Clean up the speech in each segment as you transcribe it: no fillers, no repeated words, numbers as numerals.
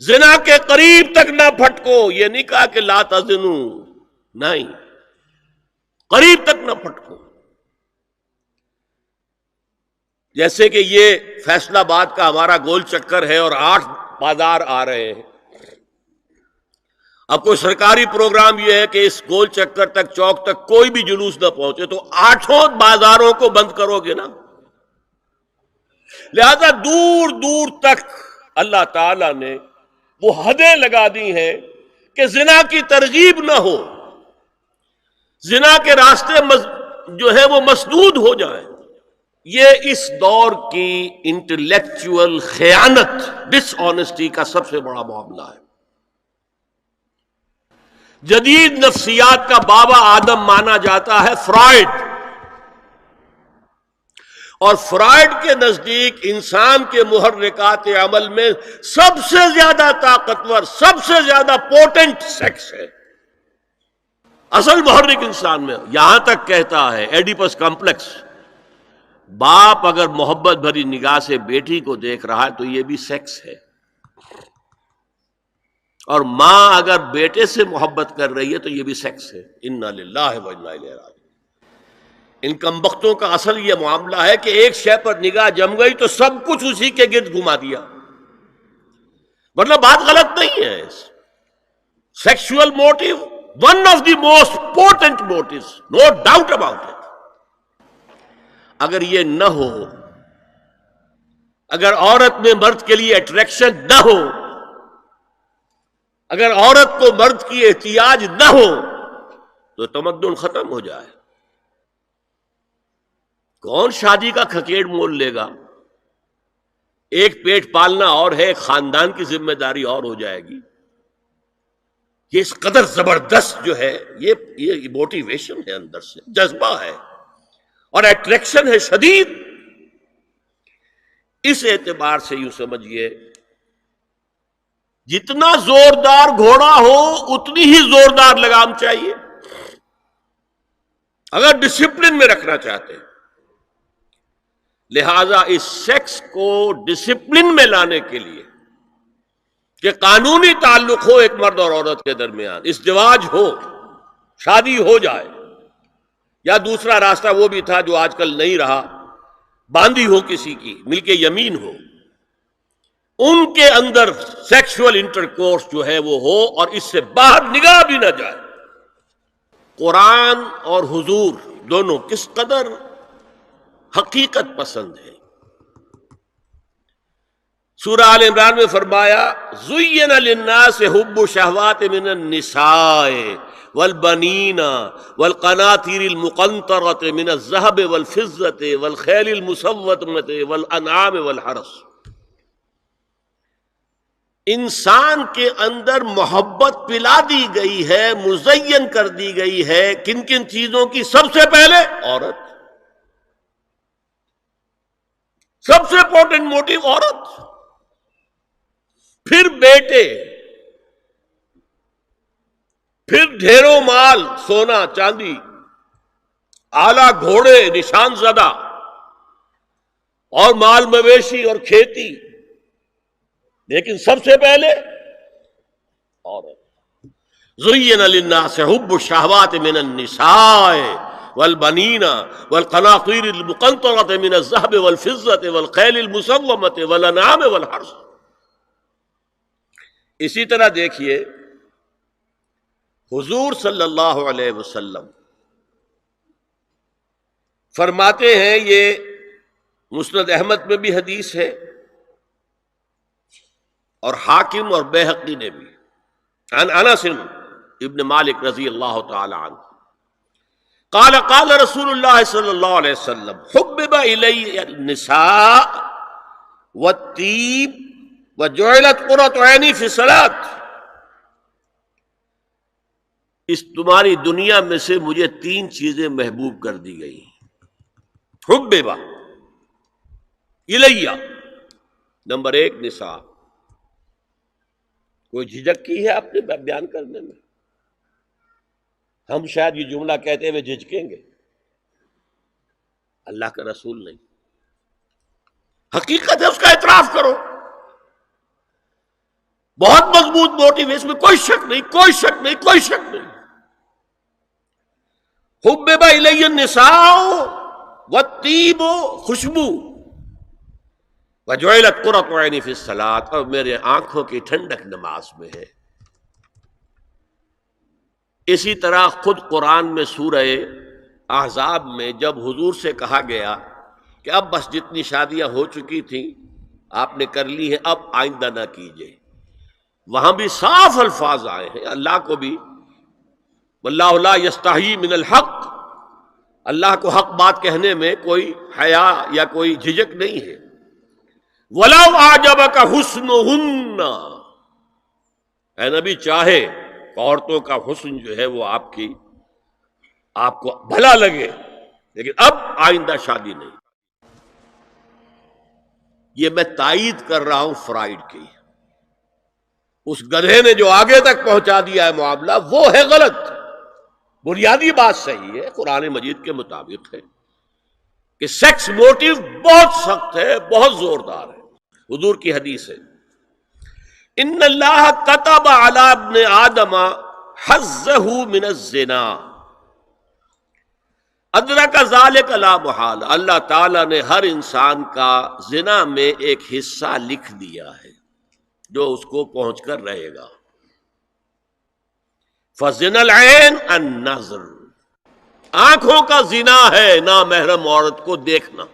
زنا کے قریب تک نہ پھٹکو، یہ نہیں کہا کہ لا تزنو، نہیں، قریب تک نہ پھٹکو۔ جیسے کہ یہ فیصل آباد کا ہمارا گول چکر ہے اور 8 بازار آ رہے ہیں، اب کوئی سرکاری پروگرام یہ ہے کہ اس گول چکر تک، چوک تک کوئی بھی جلوس نہ پہنچے، تو 8 بازاروں کو بند کرو گے نا۔ لہذا دور دور تک اللہ تعالی نے وہ حدیں لگا دی ہیں کہ زنا کی ترغیب نہ ہو، زنا کے راستے جو ہے وہ مسدود ہو جائیں۔ یہ اس دور کی انٹلیکچول خیانت، ڈس آنیسٹی کا سب سے بڑا معاملہ ہے۔ جدید نفسیات کا بابا آدم مانا جاتا ہے فرائڈ، اور فرائڈ کے نزدیک انسان کے محرکات عمل میں سب سے زیادہ طاقتور، سب سے زیادہ پوٹنٹ سیکس ہے، اصل محرک انسان میں۔ یہاں تک کہتا ہے ایڈیپس کمپلیکس، باپ اگر محبت بھری نگاہ سے بیٹی کو دیکھ رہا ہے تو یہ بھی سیکس ہے، اور ماں اگر بیٹے سے محبت کر رہی ہے تو یہ بھی سیکس ہے۔ انا للہ و انا الیہ راجعون۔ ان کمبختوں کا اصل یہ معاملہ ہے کہ ایک شے پر نگاہ جم گئی تو سب کچھ اسی کے گرد گھما دیا، مطلب بات غلط نہیں ہے۔ Sexual motive one of the most potent motives, no doubt about it. اگر یہ نہ ہو، اگر عورت میں مرد کے لیے اٹریکشن نہ ہو، اگر عورت کو مرد کی احتیاج نہ ہو تو تمدن ختم ہو جائے۔ کون شادی کا کھکیڑ مول لے گا؟ ایک پیٹ پالنا اور ہے، ایک خاندان کی ذمہ داری اور ہو جائے گی۔ یہ اس قدر زبردست جو ہے، یہ موٹیویشن ہے، اندر سے جذبہ ہے اور اٹریکشن ہے شدید۔ اس اعتبار سے یوں سمجھیے، جتنا زوردار گھوڑا ہو اتنی ہی زوردار لگام چاہیے اگر ڈسپلن میں رکھنا چاہتے ہیں۔ لہذا اس سیکس کو ڈسپلن میں لانے کے لیے کہ قانونی تعلق ہو ایک مرد اور عورت کے درمیان، ازدواج ہو، شادی ہو جائے، یا دوسرا راستہ وہ بھی تھا جو آج کل نہیں رہا، باندھی ہو کسی کی، ملک یمین ہو، ان کے اندر سیکشول انٹرکورس جو ہے وہ ہو اور اس سے باہر نگاہ بھی نہ جائے۔ قرآن اور حضور دونوں کس قدر حقیقت پسند ہے۔ سورہ آل عمران میں فرمایا زُيِّنَ لِلنَّاسِ حُبُّ الشَّهَوَاتِ مِنَ النِّسَاءِ وَالْبَنِينَ وَالْقَنَاطِيرِ الْمُقَنطَرَةِ مِنَ الذَّهَبِ وَالْفِضَّةِ وَالْخَيْلِ الْمُسَوَّمَةِ وَالْأَنْعَامِ وَالْحَرْثِ۔ انسان کے اندر محبت پلا دی گئی ہے، مزین کر دی گئی ہے، کن کن چیزوں کی؟ سب سے پہلے عورت، سب سے امپورٹنٹ موٹیو عورت، پھر بیٹے، پھر ڈھیروں مال، سونا چاندی، اعلی گھوڑے نشان زدہ، اور مال مویشی اور کھیتی، لیکن سب سے پہلے عورت۔ زُيِّنَ لِلنَّاسِ حُبُّ الشَّهَوَاتِ مِنَ النِّسَاءِ وَالْبَنِينَ وَالْقَنَاطِيرِ الْمُقَنطَرَةِ مِنَ الذَّهَبِ وَالْفِضَّةِ وَالْخَيْلِ الْمُسَوَّمَةِ وَالْأَنْعَامِ وَالْحَرْثِ۔ اسی طرح دیکھیے حضور صلی اللہ علیہ وسلم فرماتے ہیں، یہ مسند احمد میں بھی حدیث ہے اور حاکم اور بیہقی نے بھی، عن انس ابن مالک رضی اللہ تعالی عنہ قال قال رسول اللہ صلی اللہ علیہ وسلم حبب الی النساء والطیب وجعلت قرۃ عینی فی الصلاۃ۔ اس تمہاری دنیا میں سے مجھے 3 چیزیں محبوب کر دی گئی۔ حبب الیہ، نمبر 1 نساء۔ کوئی جھجک کی ہے آپ نے بیان کرنے میں؟ ہم شاید یہ جملہ کہتے ہوئے جھجکیں گے، اللہ کا رسول نہیں۔ حقیقت ہے، اس کا اعتراف کرو۔ بہت مضبوط موٹیو ہے، اس میں کوئی شک نہیں، کوئی شک نہیں، کوئی شک نہیں۔ حبب الی النساء والطیب، خوشبو، وجعلت قرۃ عینی فی الصلاۃ، اور میرے آنکھوں کی ٹھنڈک نماز میں ہے۔ اسی طرح خود قرآن میں سورہ احزاب میں جب حضور سے کہا گیا کہ اب بس جتنی شادیاں ہو چکی تھیں آپ نے کر لی ہیں، اب آئندہ نہ کیجیے، وہاں بھی صاف الفاظ آئے ہیں، اللہ کو بھی واللہ لا یستحیی من الحق، اللہ کو حق بات کہنے میں کوئی حیا یا کوئی جھجک نہیں ہے۔ وَلَوْ أَعْجَبَكَ حُسْنُهُنَّ، اے نبی چاہے عورتوں کا حسن جو ہے وہ آپ کو بھلا لگے، لیکن اب آئندہ شادی نہیں۔ یہ میں تائید کر رہا ہوں فرائڈ کی، اس گدھے نے جو آگے تک پہنچا دیا ہے معاملہ وہ ہے غلط۔ بنیادی بات صحیح ہے، قرآن مجید کے مطابق ہے کہ سیکس موٹیو بہت سخت ہے، بہت زوردار ہے۔ حضور کی حدیث ہے، ان اللہ کتب علی ابن آدم حظہ من الزنا ادرک ذالک لا محال، اللہ تعالیٰ نے ہر انسان کا زنا میں ایک حصہ لکھ دیا ہے جو اس کو پہنچ کر رہے گا۔ فزنا العین النظر، آنکھوں کا زنا ہے نامحرم عورت کو دیکھنا،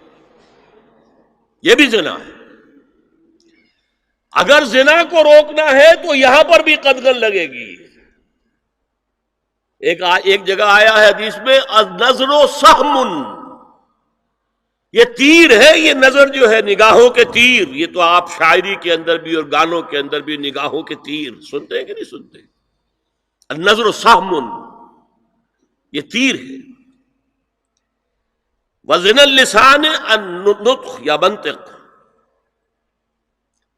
یہ بھی زنا ہے۔ اگر زنا کو روکنا ہے تو یہاں پر بھی قدغن لگے گی۔ ایک جگہ آیا ہے حدیث میں النظر سہم، یہ تیر ہے، یہ نظر جو ہے نگاہوں کے تیر، یہ تو آپ شاعری کے اندر بھی اور گانوں کے اندر بھی نگاہوں کے تیر سنتے ہیں کہ نہیں سنتے؟ النظر سہم، یہ تیر ہے۔ وزن اللسان النطق یا منطق،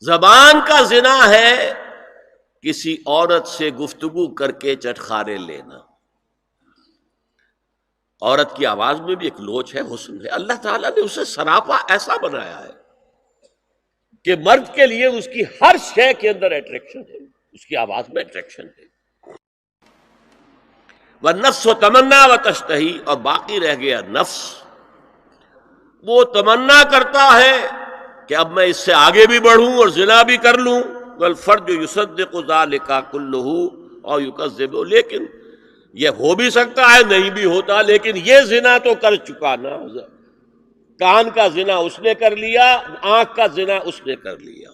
زبان کا زنا ہے کسی عورت سے گفتگو کر کے چٹخارے لینا۔ عورت کی آواز میں بھی ایک لوچ ہے، حسن ہے، اللہ تعالیٰ نے اسے سراپا ایسا بنایا ہے کہ مرد کے لیے اس کی ہر شے کے اندر اٹریکشن ہے، اس کی آواز میں اٹریکشن ہے۔ والنفس تمنا وتشتہی، اور باقی رہ گیا نفس، وہ تمنا کرتا ہے کہ اب میں اس سے آگے بھی بڑھوں اور زنا بھی کر لوں۔ والفرج یصدق ذلک کلہ او یکذب، لیکن یہ ہو بھی سکتا ہے نہیں بھی ہوتا، لیکن یہ زنا تو کر چکا نا، کان کا زنا اس نے کر لیا، آنکھ کا زنا اس نے کر لیا،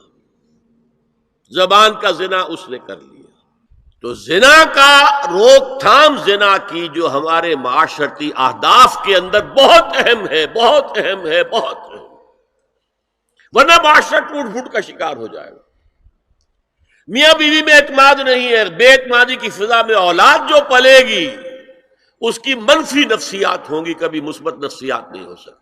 زبان کا زنا اس نے کر لیا۔ تو زنا کا روک تھام زنا کی جو ہمارے معاشرتی اہداف کے اندر بہت اہم ہے، بہت اہم ہے، بہت اہم، ورنہ معاشرہ ٹوٹ پھوٹ کا شکار ہو جائے گا۔ میاں بیوی میں اعتماد نہیں ہے، بے اعتمادی کی فضا میں اولاد جو پلے گی اس کی منفی نفسیات ہوں گی، کبھی مثبت نفسیات نہیں ہو سکتی۔